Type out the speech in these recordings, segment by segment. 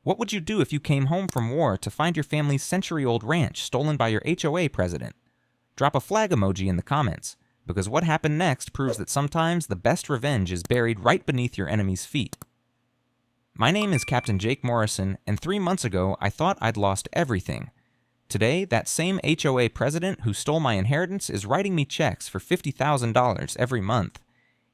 What would you do if you came home from war to find your family's century-old ranch stolen by your HOA president? Drop a flag emoji in the comments, because what happened next proves that sometimes the best revenge is buried right beneath your enemy's feet. My name is Captain Jake Morrison, and 3 months ago I thought I'd lost everything. Today, that same HOA president who stole my inheritance is writing me checks for $50,000 every month.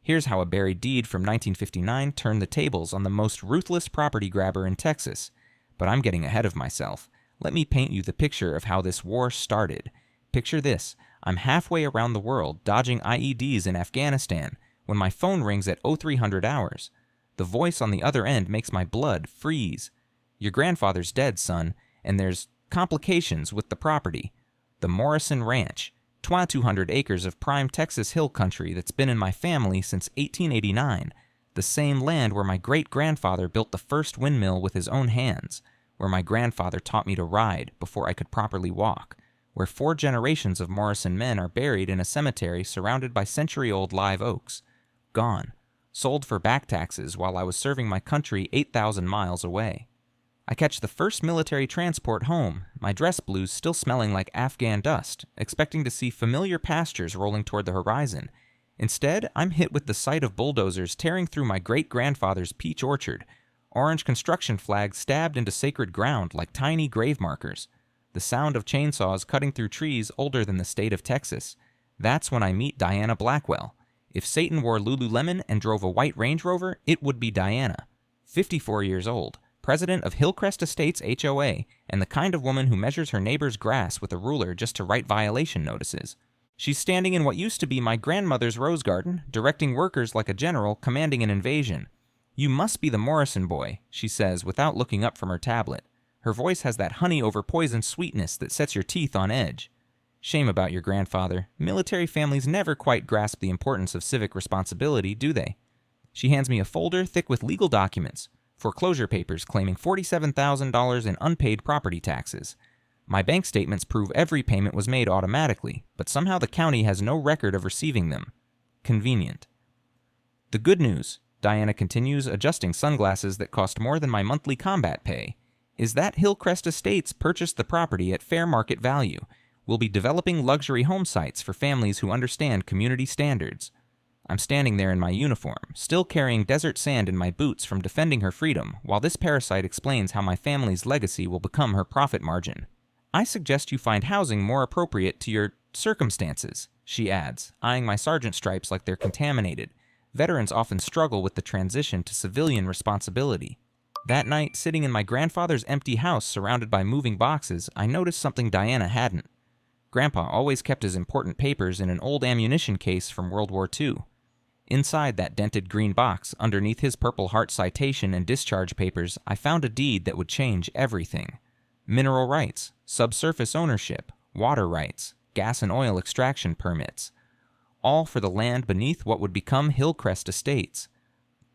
Here's how a buried deed from 1959 turned the tables on the most ruthless property grabber in Texas. But I'm getting ahead of myself. Let me paint you the picture of how this war started. Picture this. I'm halfway around the world dodging IEDs in Afghanistan when my phone rings at 0300 hours. The voice on the other end makes my blood freeze. Your grandfather's dead, son, and there's complications with the property. The Morrison Ranch, 200 acres of prime Texas hill country that's been in my family since 1889. The same land where my great-grandfather built the first windmill with his own hands, where my grandfather taught me to ride before I could properly walk, where 4 generations of Morrison men are buried in a cemetery surrounded by century-old live oaks. Gone. Sold for back taxes while I was serving my country 8,000 miles away. I catch the first military transport home, my dress blues still smelling like Afghan dust, expecting to see familiar pastures rolling toward the horizon. Instead, I'm hit with the sight of bulldozers tearing through my great-grandfather's peach orchard, orange construction flags stabbed into sacred ground like tiny grave markers, the sound of chainsaws cutting through trees older than the state of Texas. That's when I meet Diana Blackwell. If Satan wore Lululemon and drove a white Range Rover, it would be Diana. 54 years old. President of Hillcrest Estates HOA, and the kind of woman who measures her neighbor's grass with a ruler just to write violation notices. She's standing in what used to be my grandmother's rose garden, directing workers like a general commanding an invasion. "You must be the Morrison boy," she says without looking up from her tablet. Her voice has that honey over poison sweetness that sets your teeth on edge. Shame about your grandfather. Military families never quite grasp the importance of civic responsibility, do they? She hands me a folder thick with legal documents. Foreclosure papers claiming $47,000 in unpaid property taxes. My bank statements prove every payment was made automatically, but somehow the county has no record of receiving them. Convenient. The good news, Diana continues, adjusting sunglasses that cost more than my monthly combat pay, is that Hillcrest Estates purchased the property at fair market value. We'll be developing luxury home sites for families who understand community standards. I'm standing there in my uniform, still carrying desert sand in my boots from defending her freedom, while this parasite explains how my family's legacy will become her profit margin. I suggest you find housing more appropriate to your circumstances, she adds, eyeing my sergeant stripes like they're contaminated. Veterans often struggle with the transition to civilian responsibility. That night, sitting in my grandfather's empty house surrounded by moving boxes, I noticed something Diana hadn't. Grandpa always kept his important papers in an old ammunition case from World War II. Inside that dented green box, underneath his Purple Heart citation and discharge papers, I found a deed that would change everything. Mineral rights, subsurface ownership, water rights, gas and oil extraction permits. All for the land beneath what would become Hillcrest Estates.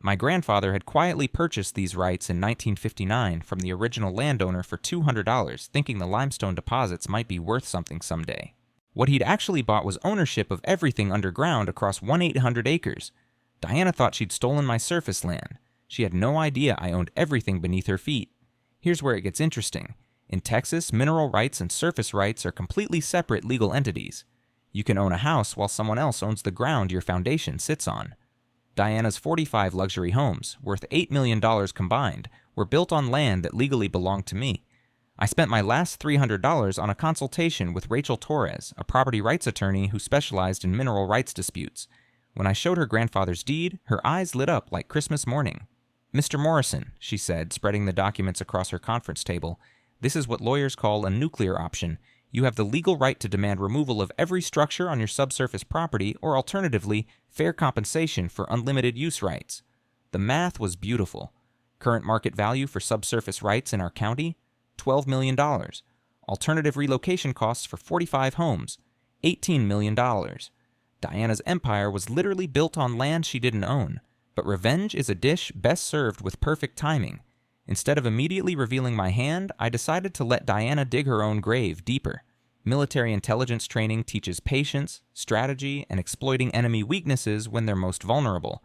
My grandfather had quietly purchased these rights in 1959 from the original landowner for $200, thinking the limestone deposits might be worth something someday. What he'd actually bought was ownership of everything underground across 1,800 acres. Diana thought she'd stolen my surface land. She had no idea I owned everything beneath her feet. Here's where it gets interesting. In Texas, mineral rights and surface rights are completely separate legal entities. You can own a house while someone else owns the ground your foundation sits on. Diana's 45 luxury homes, worth $8 million combined, were built on land that legally belonged to me. I spent my last $300 on a consultation with Rachel Torres, a property rights attorney who specialized in mineral rights disputes. When I showed her grandfather's deed, her eyes lit up like Christmas morning. "Mr. Morrison," she said, spreading the documents across her conference table, "this is what lawyers call a nuclear option. You have the legal right to demand removal of every structure on your subsurface property, or alternatively, fair compensation for unlimited use rights." The math was beautiful. Current market value for subsurface rights in our county? $12 million. Alternative relocation costs for 45 homes? $18 million. Diana's empire was literally built on land she didn't own. But revenge is a dish best served with perfect timing. Instead of immediately revealing my hand, I decided to let Diana dig her own grave deeper. Military intelligence training teaches patience, strategy, and exploiting enemy weaknesses when they're most vulnerable.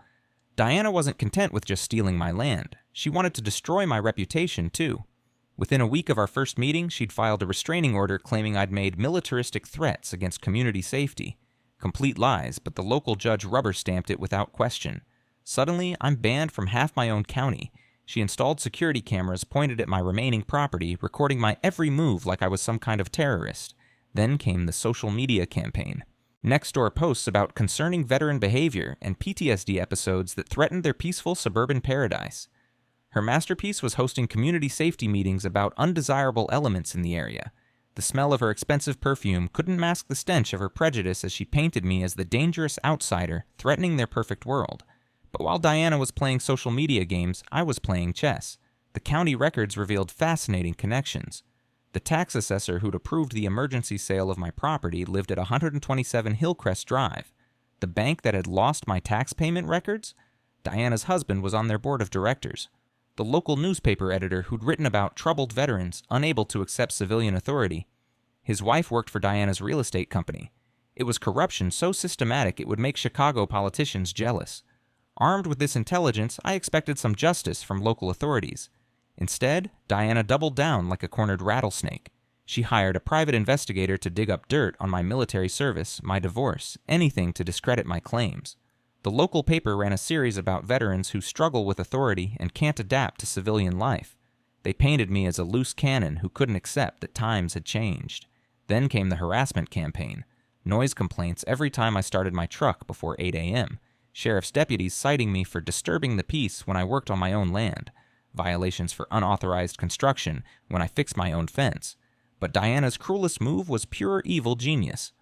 Diana wasn't content with just stealing my land. She wanted to destroy my reputation, too. Within a week of our first meeting, she'd filed a restraining order claiming I'd made militaristic threats against community safety. Complete lies, but the local judge rubber-stamped it without question. Suddenly, I'm banned from half my own county. She installed security cameras pointed at my remaining property, recording my every move like I was some kind of terrorist. Then came the social media campaign. Nextdoor posts about concerning veteran behavior and PTSD episodes that threatened their peaceful suburban paradise. Her masterpiece was hosting community safety meetings about undesirable elements in the area. The smell of her expensive perfume couldn't mask the stench of her prejudice as she painted me as the dangerous outsider threatening their perfect world. But while Diana was playing social media games, I was playing chess. The county records revealed fascinating connections. The tax assessor who'd approved the emergency sale of my property lived at 127 Hillcrest Drive. The bank that had lost my tax payment records? Diana's husband was on their board of directors. The local newspaper editor who'd written about troubled veterans unable to accept civilian authority. His wife worked for Diana's real estate company. It was corruption so systematic it would make Chicago politicians jealous. Armed with this intelligence, I expected some justice from local authorities. Instead, Diana doubled down like a cornered rattlesnake. She hired a private investigator to dig up dirt on my military service, my divorce, anything to discredit my claims. The local paper ran a series about veterans who struggle with authority and can't adapt to civilian life. They painted me as a loose cannon who couldn't accept that times had changed. Then came the harassment campaign. Noise complaints every time I started my truck before 8 a.m. Sheriff's deputies citing me for disturbing the peace when I worked on my own land. Violations for unauthorized construction when I fixed my own fence. But Diana's cruelest move was pure evil genius.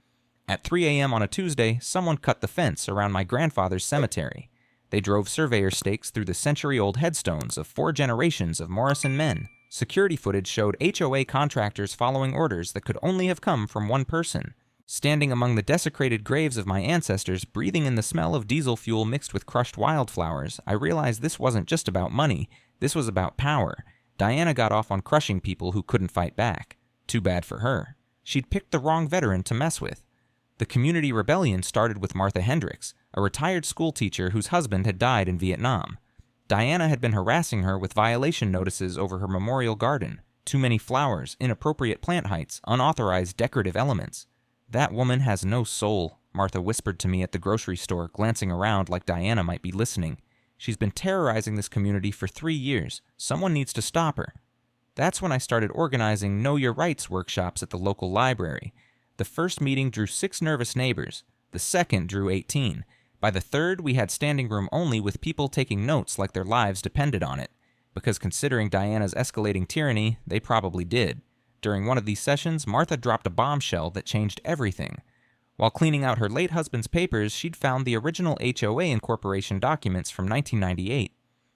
At 3 a.m. on a Tuesday, someone cut the fence around my grandfather's cemetery. They drove surveyor stakes through the century-old headstones of 4 generations of Morrison men. Security footage showed HOA contractors following orders that could only have come from one person. Standing among the desecrated graves of my ancestors, breathing in the smell of diesel fuel mixed with crushed wildflowers, I realized this wasn't just about money, this was about power. Diana got off on crushing people who couldn't fight back. Too bad for her. She'd picked the wrong veteran to mess with. The community rebellion started with Martha Hendricks, a retired schoolteacher whose husband had died in Vietnam. Diana had been harassing her with violation notices over her memorial garden. Too many flowers, inappropriate plant heights, unauthorized decorative elements. "That woman has no soul," Martha whispered to me at the grocery store, glancing around like Diana might be listening. "She's been terrorizing this community for 3 years. Someone needs to stop her." That's when I started organizing Know Your Rights workshops at the local library. The first meeting drew 6 nervous neighbors. The second drew 18. By the third, we had standing room only with people taking notes like their lives depended on it. Because considering Diana's escalating tyranny, they probably did. During one of these sessions, Martha dropped a bombshell that changed everything. While cleaning out her late husband's papers, she'd found the original HOA incorporation documents from 1998.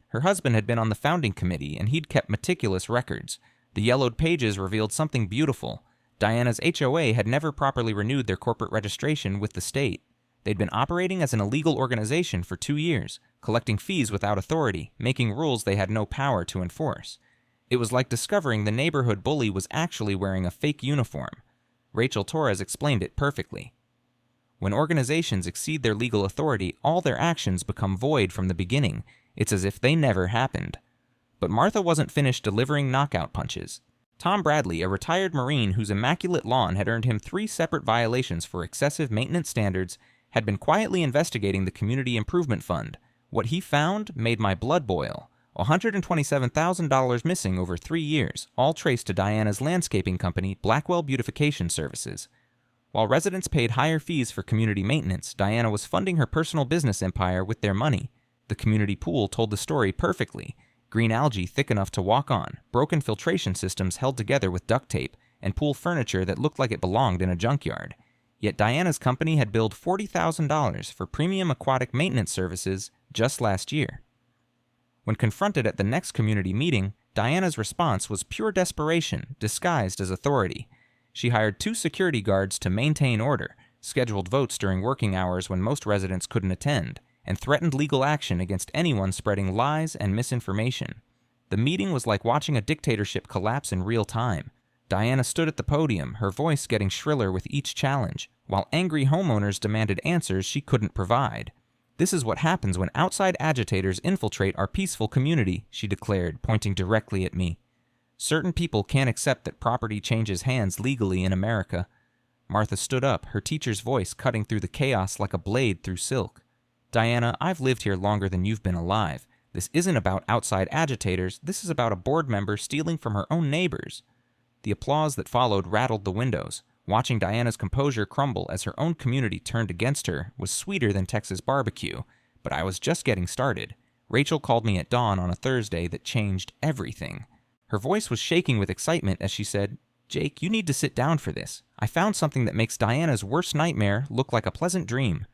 Her husband had been on the founding committee, and he'd kept meticulous records. The yellowed pages revealed something beautiful. Diana's HOA had never properly renewed their corporate registration with the state. They'd been operating as an illegal organization for 2 years, collecting fees without authority, making rules they had no power to enforce. It was like discovering the neighborhood bully was actually wearing a fake uniform. Rachel Torres explained it perfectly. When organizations exceed their legal authority, all their actions become void from the beginning. It's as if they never happened. But Martha wasn't finished delivering knockout punches. Tom Bradley, a retired Marine whose immaculate lawn had earned him 3 separate violations for excessive maintenance standards, had been quietly investigating the Community Improvement Fund. What he found made my blood boil. $127,000 missing over 3 years, all traced to Diana's landscaping company, Blackwell Beautification Services. While residents paid higher fees for community maintenance, Diana was funding her personal business empire with their money. The community pool told the story perfectly. Green algae thick enough to walk on, broken filtration systems held together with duct tape, and pool furniture that looked like it belonged in a junkyard. Yet Diana's company had billed $40,000 for premium aquatic maintenance services just last year. When confronted at the next community meeting, Diana's response was pure desperation, disguised as authority. She hired 2 security guards to maintain order, scheduled votes during working hours when most residents couldn't attend, and threatened legal action against anyone spreading lies and misinformation. The meeting was like watching a dictatorship collapse in real time. Diana stood at the podium, her voice getting shriller with each challenge, while angry homeowners demanded answers she couldn't provide. This is what happens when outside agitators infiltrate our peaceful community, she declared, pointing directly at me. Certain people can't accept that property changes hands legally in America. Martha stood up, her teacher's voice cutting through the chaos like a blade through silk. Diana, I've lived here longer than you've been alive. This isn't about outside agitators, this is about a board member stealing from her own neighbors. The applause that followed rattled the windows. Watching Diana's composure crumble as her own community turned against her was sweeter than Texas barbecue, but I was just getting started. Rachel called me at dawn on a Thursday that changed everything. Her voice was shaking with excitement as she said, "Jake, you need to sit down for this. I found something that makes Diana's worst nightmare look like a pleasant dream."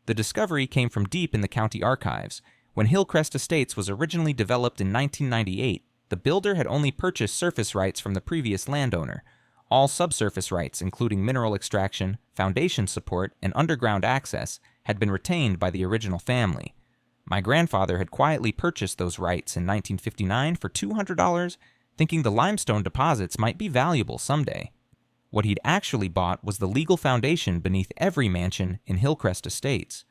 The discovery came from deep in the county archives. When Hillcrest Estates was originally developed in 1998, the builder had only purchased surface rights from the previous landowner. All subsurface rights, including mineral extraction, foundation support, and underground access, had been retained by the original family. My grandfather had quietly purchased those rights in 1959 for $200, thinking the limestone deposits might be valuable someday. What he'd actually bought was the legal foundation beneath every mansion in Hillcrest Estates.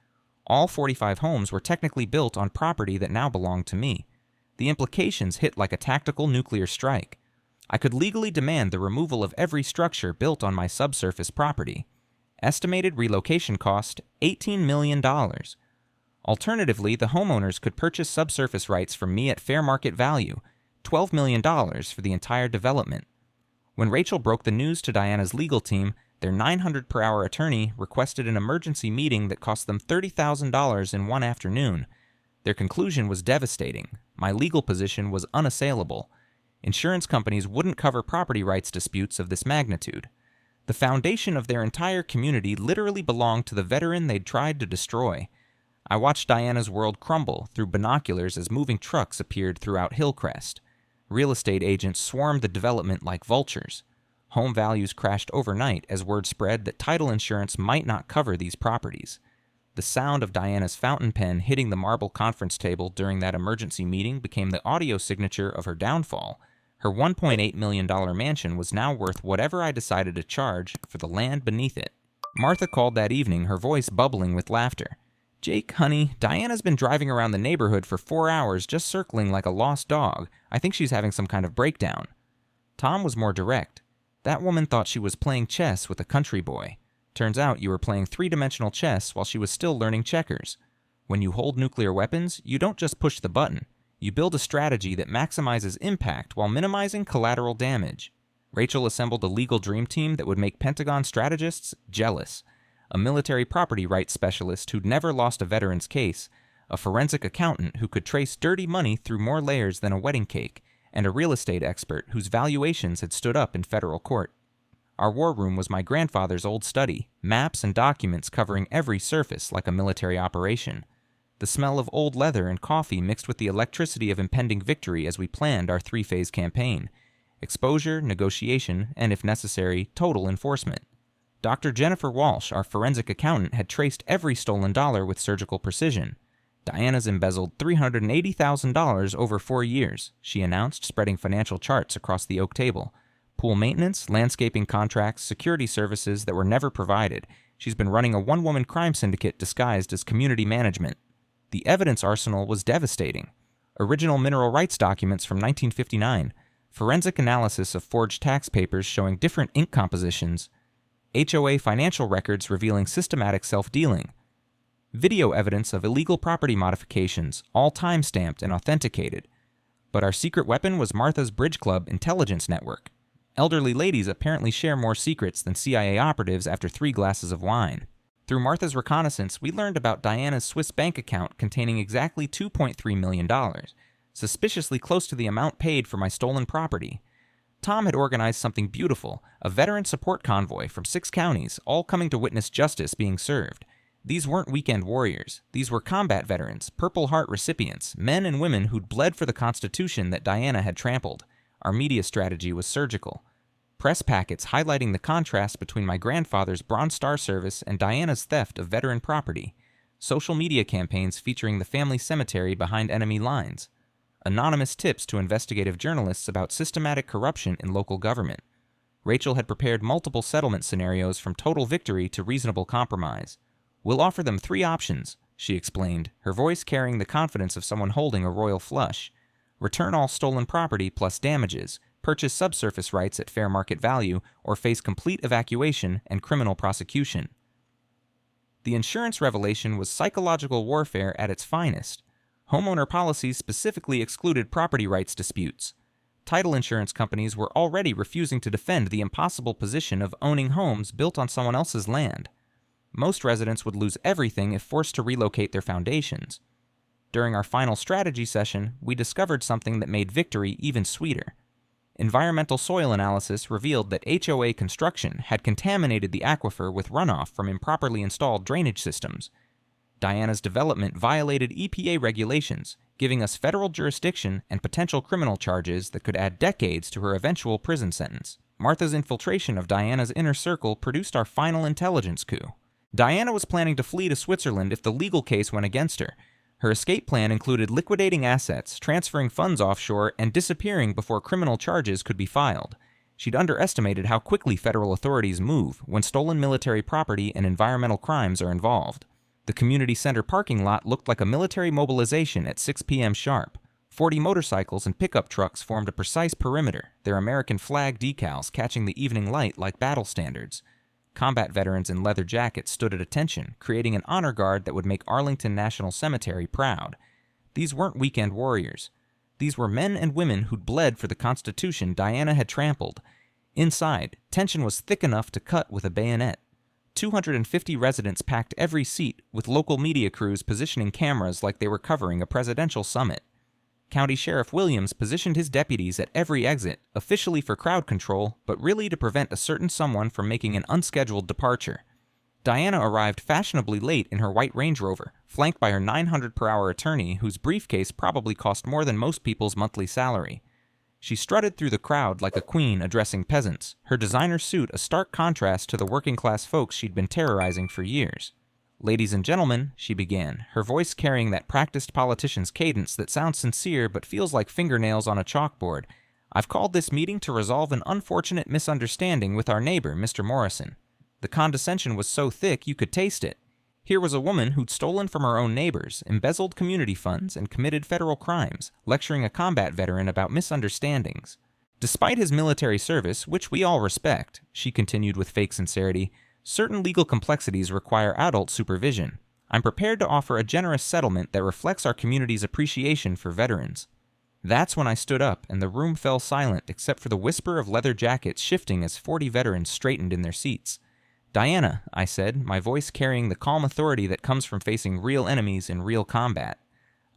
All 45 homes were technically built on property that now belonged to me. The implications hit like a tactical nuclear strike. I could legally demand the removal of every structure built on my subsurface property. Estimated relocation cost, $18 million. Alternatively, the homeowners could purchase subsurface rights from me at fair market value, $12 million for the entire development. When Rachel broke the news to Diana's legal team, their 900 per hour attorney requested an emergency meeting that cost them $30,000 in one afternoon. Their conclusion was devastating. My legal position was unassailable. Insurance companies wouldn't cover property rights disputes of this magnitude. The foundation of their entire community literally belonged to the veteran they'd tried to destroy. I watched Diana's world crumble through binoculars as moving trucks appeared throughout Hillcrest. Real estate agents swarmed the development like vultures. Home values crashed overnight as word spread that title insurance might not cover these properties. The sound of Diana's fountain pen hitting the marble conference table during that emergency meeting became the audio signature of her downfall. Her $1.8 million mansion was now worth whatever I decided to charge for the land beneath it. Martha called that evening, her voice bubbling with laughter. "Jake, honey, Diana's been driving around the neighborhood for 4 hours just circling like a lost dog. I think she's having some kind of breakdown." Tom was more direct. "That woman thought she was playing chess with a country boy. Turns out you were playing three-dimensional chess while she was still learning checkers. When you hold nuclear weapons, you don't just push the button. You build a strategy that maximizes impact while minimizing collateral damage." Rachel assembled a legal dream team that would make Pentagon strategists jealous. A military property rights specialist who'd never lost a veteran's case, a forensic accountant who could trace dirty money through more layers than a wedding cake, and a real estate expert whose valuations had stood up in federal court. Our war room was my grandfather's old study, maps and documents covering every surface like a military operation. The smell of old leather and coffee mixed with the electricity of impending victory as we planned our three-phase campaign. Exposure, negotiation, and if necessary, total enforcement. Dr. Jennifer Walsh, our forensic accountant, had traced every stolen dollar with surgical precision. "Diana's embezzled $380,000 over 4 years, she announced, spreading financial charts across the oak table. Pool maintenance, landscaping contracts, security services that were never provided. She's been running a one-woman crime syndicate disguised as community management." The evidence arsenal was devastating. Original mineral rights documents from 1959, forensic analysis of forged tax papers showing different ink compositions, HOA financial records revealing systematic self-dealing, video evidence of illegal property modifications, all time-stamped and authenticated. But our secret weapon was Martha's Bridge Club intelligence network. Elderly ladies apparently share more secrets than CIA operatives after 3 glasses of wine. Through Martha's reconnaissance, we learned about Diana's Swiss bank account containing exactly $2.3 million, suspiciously close to the amount paid for my stolen property. Tom had organized something beautiful, a veteran support convoy from 6 counties, all coming to witness justice being served. These weren't weekend warriors. These were combat veterans, Purple Heart recipients, men and women who'd bled for the Constitution that Diana had trampled. Our media strategy was surgical. Press packets highlighting the contrast between my grandfather's Bronze Star service and Diana's theft of veteran property. Social media campaigns featuring the family cemetery behind enemy lines. Anonymous tips to investigative journalists about systematic corruption in local government. Rachel had prepared multiple settlement scenarios from total victory to reasonable compromise. We'll offer them 3 options: she explained, her voice carrying the confidence of someone holding a royal flush. Return all stolen property plus damages, purchase subsurface rights at fair market value, or face complete evacuation and criminal prosecution. The insurance revelation was psychological warfare at its finest. Homeowner policies specifically excluded property rights disputes. Title insurance companies were already refusing to defend the impossible position of owning homes built on someone else's land. Most residents would lose everything if forced to relocate their foundations. During our final strategy session, we discovered something that made victory even sweeter. Environmental soil analysis revealed that HOA construction had contaminated the aquifer with runoff from improperly installed drainage systems. Diana's development violated EPA regulations, giving us federal jurisdiction and potential criminal charges that could add decades to her eventual prison sentence. Martha's infiltration of Diana's inner circle produced our final intelligence coup. Diana was planning to flee to Switzerland if the legal case went against her. Her escape plan included liquidating assets, transferring funds offshore, and disappearing before criminal charges could be filed. She'd underestimated how quickly federal authorities move when stolen military property and environmental crimes are involved. The community center parking lot looked like a military mobilization at 6 p.m. sharp. 40 motorcycles and pickup trucks formed a precise perimeter, their American flag decals catching the evening light like battle standards. Combat veterans in leather jackets stood at attention, creating an honor guard that would make Arlington National Cemetery proud. These weren't weekend warriors. These were men and women who'd bled for the Constitution Diana had trampled. Inside, tension was thick enough to cut with a bayonet. 250 residents packed every seat, with local media crews positioning cameras like they were covering a presidential summit. County Sheriff Williams positioned his deputies at every exit, officially for crowd control, but really to prevent a certain someone from making an unscheduled departure. Diana arrived fashionably late in her white Range Rover, flanked by her 900-per-hour attorney, whose briefcase probably cost more than most people's monthly salary. She strutted through the crowd like a queen addressing peasants, her designer suit a stark contrast to the working-class folks she'd been terrorizing for years. "Ladies and gentlemen," she began, her voice carrying that practiced politician's cadence that sounds sincere but feels like fingernails on a chalkboard, "I've called this meeting to resolve an unfortunate misunderstanding with our neighbor, Mr. Morrison." The condescension was so thick you could taste it. Here was a woman who'd stolen from her own neighbors, embezzled community funds, and committed federal crimes, lecturing a combat veteran about misunderstandings. "Despite his military service, which we all respect," she continued with fake sincerity, "certain legal complexities require adult supervision. I'm prepared to offer a generous settlement that reflects our community's appreciation for veterans." That's when I stood up, and the room fell silent except for the whisper of leather jackets shifting as 40 veterans straightened in their seats. "Diana," I said, my voice carrying the calm authority that comes from facing real enemies in real combat,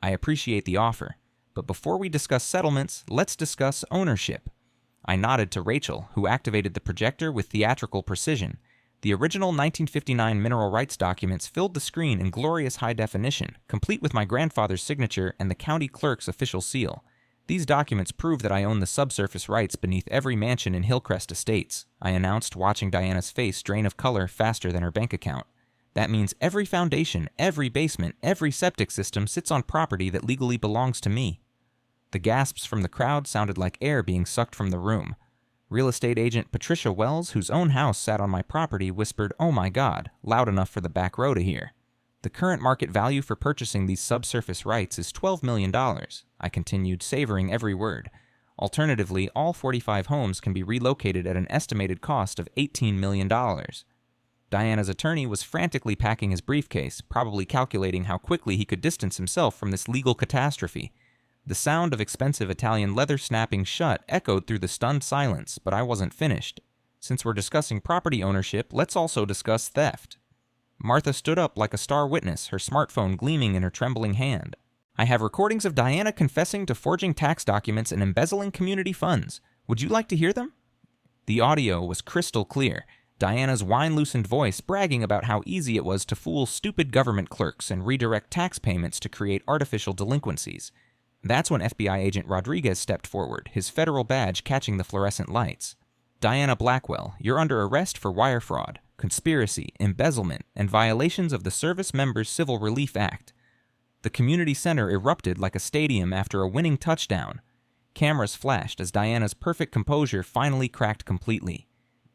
"I appreciate the offer, but before we discuss settlements, let's discuss ownership." I nodded to Rachel, who activated the projector with theatrical precision. The original 1959 mineral rights documents filled the screen in glorious high definition, complete with my grandfather's signature and the county clerk's official seal. "These documents prove that I own the subsurface rights beneath every mansion in Hillcrest Estates," I announced, watching Diana's face drain of color faster than her bank account. "That means every foundation, every basement, every septic system sits on property that legally belongs to me." The gasps from the crowd sounded like air being sucked from the room. Real estate agent Patricia Wells, whose own house sat on my property, whispered, "Oh my God," loud enough for the back row to hear. "The current market value for purchasing these subsurface rights is $12 million, I continued, savoring every word. "Alternatively, all 45 homes can be relocated at an estimated cost of $18 million. Diana's attorney was frantically packing his briefcase, probably calculating how quickly he could distance himself from this legal catastrophe. The sound of expensive Italian leather snapping shut echoed through the stunned silence, but I wasn't finished. "Since we're discussing property ownership, let's also discuss theft." Martha stood up like a star witness, her smartphone gleaming in her trembling hand. "I have recordings of Diana confessing to forging tax documents and embezzling community funds. Would you like to hear them?" The audio was crystal clear, Diana's wine-loosened voice bragging about how easy it was to fool stupid government clerks and redirect tax payments to create artificial delinquencies. That's when FBI agent Rodriguez stepped forward, his federal badge catching the fluorescent lights. "Diana Blackwell, you're under arrest for wire fraud, conspiracy, embezzlement, and violations of the Service Members Civil Relief Act." The community center erupted like a stadium after a winning touchdown. Cameras flashed as Diana's perfect composure finally cracked completely.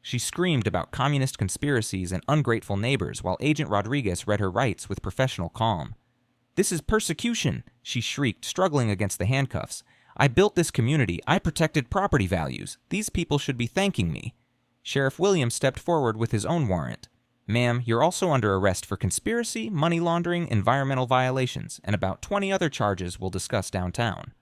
She screamed about communist conspiracies and ungrateful neighbors while Agent Rodriguez read her rights with professional calm. "This is persecution," she shrieked, struggling against the handcuffs. "I built this community. I protected property values. These people should be thanking me." Sheriff Williams stepped forward with his own warrant. "Ma'am, you're also under arrest for conspiracy, money laundering, environmental violations, and about 20 other charges we'll discuss downtown."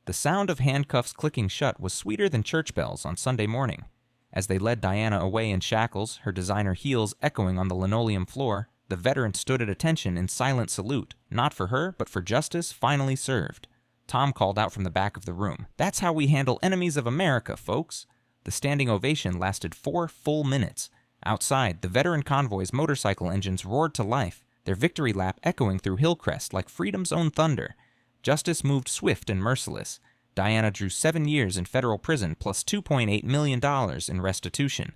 The sound of handcuffs clicking shut was sweeter than church bells on Sunday morning. As they led Diana away in shackles, her designer heels echoing on the linoleum floor, the veteran stood at attention in silent salute, not for her, but for justice finally served. Tom called out from the back of the room, "That's how we handle enemies of America, folks." The standing ovation lasted 4 full minutes. Outside, the veteran convoy's motorcycle engines roared to life, their victory lap echoing through Hillcrest like freedom's own thunder. Justice moved swift and merciless. Diana drew 7 years in federal prison plus $2.8 million in restitution.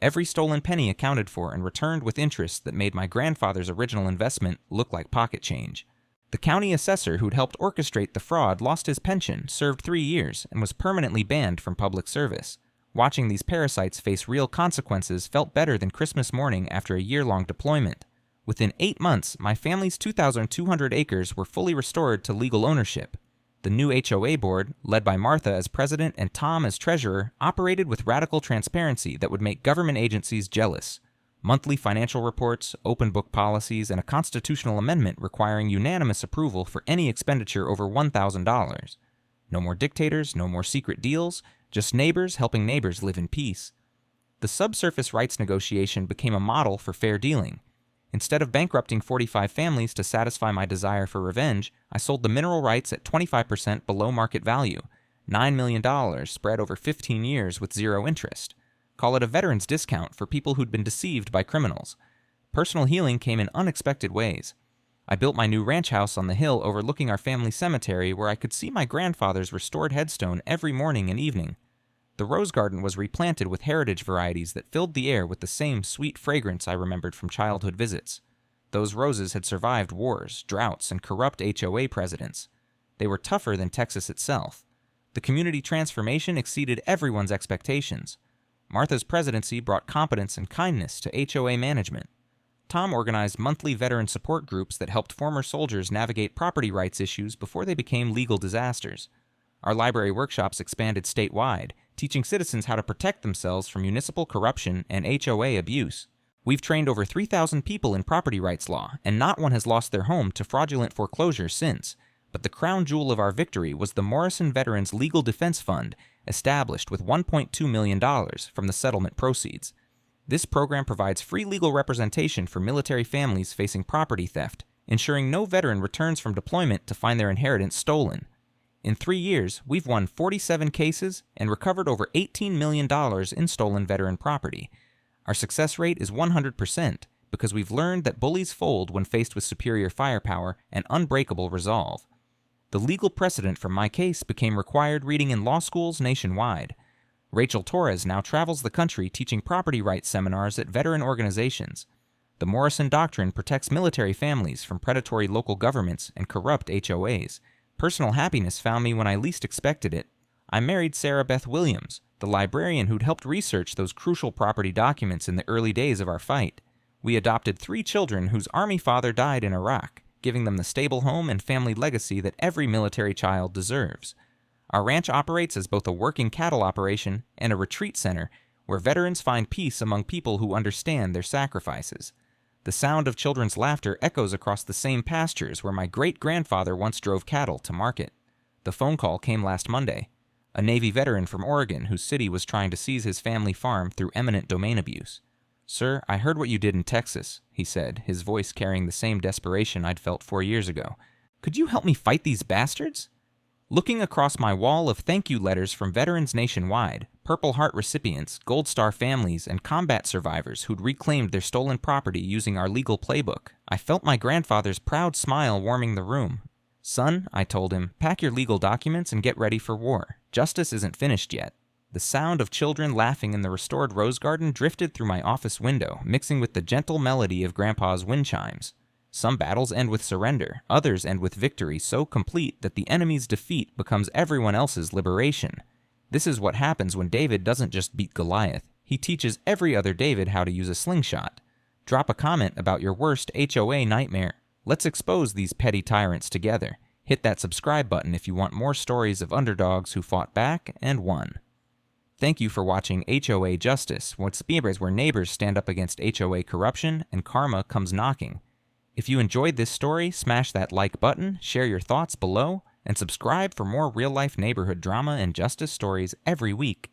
Every stolen penny accounted for and returned with interest that made my grandfather's original investment look like pocket change. The county assessor who'd helped orchestrate the fraud lost his pension, served 3 years, and was permanently banned from public service. Watching these parasites face real consequences felt better than Christmas morning after a year-long deployment. Within 8 months, my family's 2,200 acres were fully restored to legal ownership. The new HOA board, led by Martha as president and Tom as treasurer, operated with radical transparency that would make government agencies jealous. Monthly financial reports, open book policies, and a constitutional amendment requiring unanimous approval for any expenditure over $1,000. No more dictators, no more secret deals, just neighbors helping neighbors live in peace. The subsurface rights negotiation became a model for fair dealing. Instead of bankrupting 45 families to satisfy my desire for revenge, I sold the mineral rights at 25% below market value, $9 million spread over 15 years with zero interest. Call it a veteran's discount for people who'd been deceived by criminals. Personal healing came in unexpected ways. I built my new ranch house on the hill overlooking our family cemetery where I could see my grandfather's restored headstone every morning and evening. The rose garden was replanted with heritage varieties that filled the air with the same sweet fragrance I remembered from childhood visits. Those roses had survived wars, droughts, and corrupt HOA presidents. They were tougher than Texas itself. The community transformation exceeded everyone's expectations. Martha's presidency brought competence and kindness to HOA management. Tom organized monthly veteran support groups that helped former soldiers navigate property rights issues before they became legal disasters. Our library workshops expanded statewide, teaching citizens how to protect themselves from municipal corruption and HOA abuse. We've trained over 3,000 people in property rights law, and not one has lost their home to fraudulent foreclosure since. But the crown jewel of our victory was the Morrison Veterans Legal Defense Fund, established with $1.2 million from the settlement proceeds. This program provides free legal representation for military families facing property theft, ensuring no veteran returns from deployment to find their inheritance stolen. In 3 years, we've won 47 cases and recovered over $18 million in stolen veteran property. Our success rate is 100% because we've learned that bullies fold when faced with superior firepower and unbreakable resolve. The legal precedent for my case became required reading in law schools nationwide. Rachel Torres now travels the country teaching property rights seminars at veteran organizations. The Morrison Doctrine protects military families from predatory local governments and corrupt HOAs. Personal happiness found me when I least expected it. I married Sarah Beth Williams, the librarian who'd helped research those crucial property documents in the early days of our fight. We adopted 3 children whose Army father died in Iraq, giving them the stable home and family legacy that every military child deserves. Our ranch operates as both a working cattle operation and a retreat center where veterans find peace among people who understand their sacrifices. The sound of children's laughter echoes across the same pastures where my great-grandfather once drove cattle to market. The phone call came last Monday. A Navy veteran from Oregon whose city was trying to seize his family farm through eminent domain abuse. "Sir, I heard what you did in Texas," he said, his voice carrying the same desperation I'd felt 4 years ago. "Could you help me fight these bastards?" Looking across my wall of thank you letters from veterans nationwide, Purple Heart recipients, Gold Star families, and combat survivors who'd reclaimed their stolen property using our legal playbook, I felt my grandfather's proud smile warming the room. "Son," I told him, "pack your legal documents and get ready for war. Justice isn't finished yet." The sound of children laughing in the restored rose garden drifted through my office window, mixing with the gentle melody of Grandpa's wind chimes. Some battles end with surrender, others end with victory so complete that the enemy's defeat becomes everyone else's liberation. This is what happens when David doesn't just beat Goliath, he teaches every other David how to use a slingshot. Drop a comment about your worst HOA nightmare. Let's expose these petty tyrants together. Hit that subscribe button if you want more stories of underdogs who fought back and won. Thank you for watching HOA Justice, where neighbors stand up against HOA corruption and karma comes knocking. If you enjoyed this story, smash that like button, share your thoughts below, and subscribe for more real-life neighborhood drama and justice stories every week.